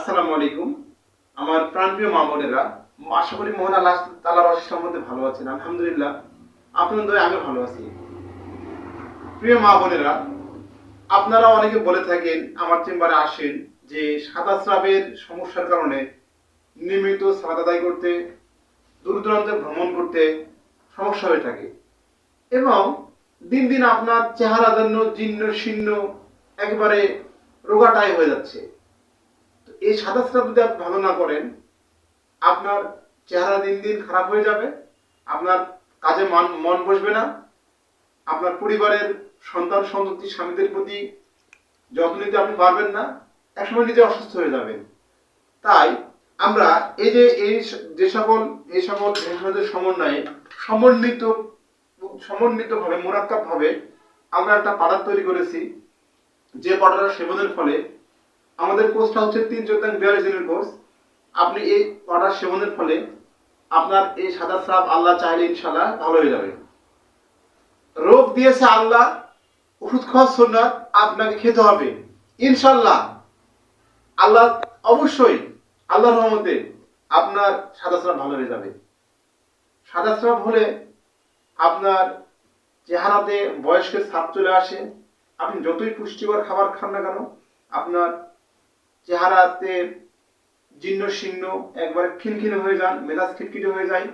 আসসালামু আলাইকুম। আমার প্রাণপ্রিয় মা বোনেরা, আশা করি মহান আল্লাহ তাআলার অশেষ রহমতে ভালো আছেন। আলহামদুলিল্লাহ, আপনাদের দয়ায় আমি ভালো আছি। প্রিয় মা বোনেরা, আপনারা অনেকে বলে থাকেন, আমার চেম্বারে আসেন যে সাদা স্রাবের সমস্যার কারণে নিয়মিত সালাত আদায় করতে, দূর দূরান্তে ভ্রমণ করতে সমস্যা হয়ে থাকে এবং দিন দিন আপনার চেহারা জন্য জীর্ণ শীর্ণ একেবারে রোগাটাই হয়ে যাচ্ছে। তো এই সাদা স্রাব যদি আপনি ভালো না করেন, আপনার চেহারা দিন দিন খারাপ হয়ে যাবে, আপনার কাজে মন বসবে না, আপনার পরিবারের সন্তান সন্ততি স্বামীদের প্রতি যত্ন নিতে আপনি পারবেন না, একসময় নিজে অসুস্থ হয়ে যাবেন। তাই আমরা এই সকল ভেষজের সমন্বয়ে সমন্বিত সমন্বিতভাবে মোরাক্কাবভাবে আমরা একটা পাউডার তৈরি করেছি। যে পাউডার সেবনের ফলে আমাদের কোর্সটা হচ্ছে 3-42 দিনের কোর্স। আপনি এই পাউডার সেবনের ফলে আপনার এই সাদা স্রাব আল্লাহ চাইলে ইনশাআল্লাহ ভালো হয়ে যাবে। রোগ দিয়েছে আল্লাহ, ওষুধ খাওয়া সুন্নাত, আপনাকে খেতে হবে ইনশাআল্লাহ। আল্লাহ অবশ্যই আল্লাহর রহমতে আপনার সাদা স্রাব ভালো হয়ে যাবে। সাদা স্রাব হলে আপনার চেহারাতে বয়স্কের ছাপ চলে আসে। আপনি যতই পুষ্টিকর খাবার খান না কেন, আপনার চেহারাতে জীর্ণ শীর্ণ একবারে খিনখিনে হয়ে যান, মেজাজ খিটখিটে হয়ে যায়,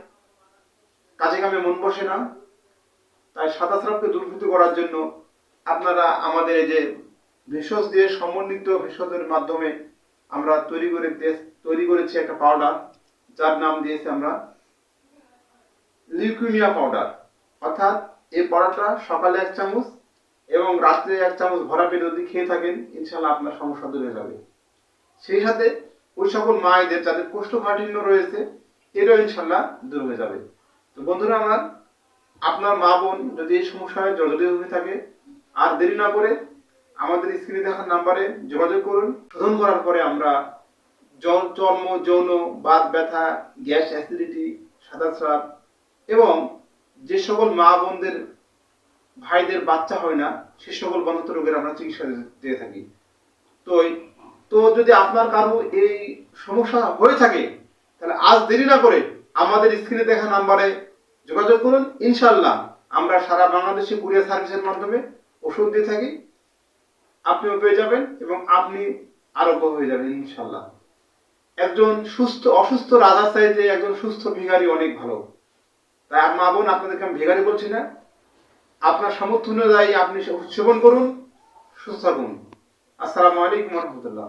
কাজে কামে মন বসে না। তাই সাদা স্রাবকে দূরীভূত করার জন্য আপনারা আমাদের এই যে ভেষজ দিয়ে সমন্বিত ভেষজের মাধ্যমে আমরা তৈরি করেছি একটা পাউডার, যার নাম দিয়েছি আমরা লিউকেমিয়া পাউডার। অর্থাৎ এই পাউডারটা সকালে 1 চামচ এবং রাত্রে 1 চামচ ভরা পেটে যদি খেয়ে থাকেন, ইনশাআল্লাহ আপনার সমস্যা দূর হয়ে যাবে। সেই সাথে ওই সকল মায়েদের যাদের কোষ্ঠকাঠিন্য রয়েছে, এটাও ইনশাআল্লাহ দূর হয়ে যাবে। তো বন্ধুরা আমার, আপনার মা বোন যদি এই সমস্যায় জর্জরিত হয়ে থাকে, আর দেরি না করে আমাদের স্ক্রিনে দেখার নাম্বারে যোগাযোগ করুন। শোধন করার পরে আমরা চর্ম, যৌন, বাত ব্যথা, গ্যাস, অ্যাসিডিটি, সাদা স্রাব এবং যে সকল মা বোনদের ভাইদের বাচ্চা হয় না, সে সকল বন্ধ্যাত্ব রোগের আমরা চিকিৎসা দিয়ে থাকি। তো যদি আপনার কারো এই সমস্যা হয়ে থাকে, তাহলে আজ দেরি না করে আমাদের স্ক্রিনে দেখা নাম্বারে যোগাযোগ করুন। ইনশাআল্লাহ আমরা সারা বাংলাদেশে কুরিয়ার সার্ভিসের মাধ্যমে ওষুধ দিয়ে থাকি। আপনিও পেয়ে যাবেন এবং আপনি আরোগ্য হয়ে যাবেন ইনশাআল্লাহ। একজন অসুস্থ রাজার চাইতে একজন সুস্থ ভিখারি অনেক ভালো। তাই মা বোন, আপনাদেরকে আমি ভিখারি বলছি না, আপনার সামর্থ্য অনুযায়ী আপনি সেবন করুন, সুস্থ থাকুন। আসসালামু আলাইকুম ওয়া রাহমাতুল্লাহ।